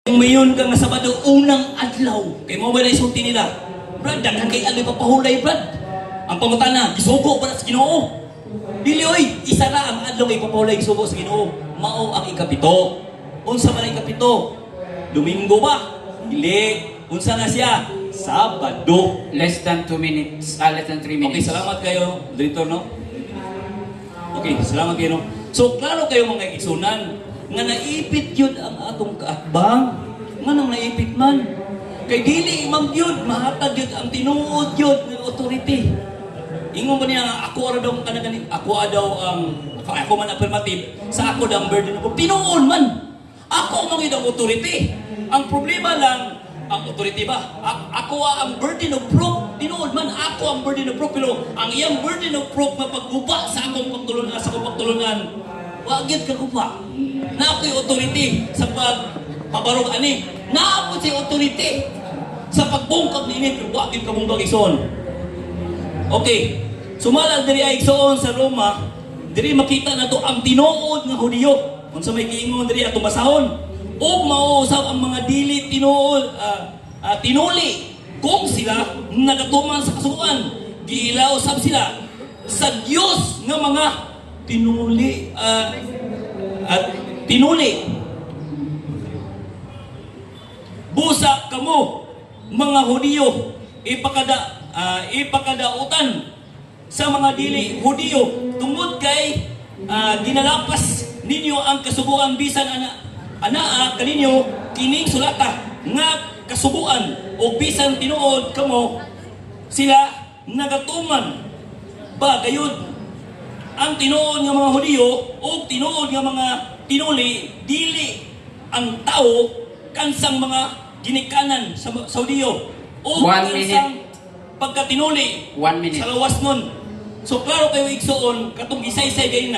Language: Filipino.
Mayon ka nga Sabado, unang adlaw. Kay mo ba na isulti nila? Brad, daghan kay alay papahulay, Brad. Ang pangutana, isugo ba sa Ginoo? Dili oy, isa ra ang adlaw kay papahulay isugo sa Ginoo. Mao ang ikapito. Unsa man ang ikapito? Domingo ba? Dili. Unsa na siya? Sabado. Less than 2 minutes. Less than 3 Okay, minutes. salamat kayo, Director, no? Okay, salamat kayo, no? So, klaro kayo mga igsunan, nga naipit yun ang atong kaatbang, nga nang naipit man. Kay dili, imam yun, mahatag yun, ang tinuod yun, ng authority. Ingon ba niya, ako ara daw ang kanaganin, ako daw ang, ako man affirmative, sa ako daw ang burden of proof. Tinuod man! Ako ang mga authority. Ang problema lang, ang authority ba? Ako ang burden of proof. Tinuod man, ako ang burden of proof. Pero ang iyang burden of proof na pagguba sa akong pagtulunan, wagid ka guba. Na ako'y authority sa pagpabarog ani. Na ako si authority sa pagbungkag ni init. Wagid ka mong bagison. Okay. Sumalag diri ay igsoon sa Roma. Diri makita na to ang tinuod nga Hudiyo. Kung sa may giingon diri atong basahon. O mauusap ang mga dili tinuod, tinuli kung sila nagatuman sa kasuan. Giilaw sab sila sa Dios nga mga tinuli at tinuli. Busa kamo mga Hudiyo ipakadautan sa mga dili Hudiyo tungod kay ginalapas ninyo ang kasubuan bisan anaa kaninyo kining sulata nga kasubuan o bisan tinuod kamo sila nagatuman ba gayud ang tinuod nga mga Hudiyo o tinuod nga mga tinuli dili ang tao kansang mga ginikanan sa Hudiyo o 1 kansang pagkatinuli 1 minute. sa lawas nun. So klaro kayo igsoon katong isa-isa gay na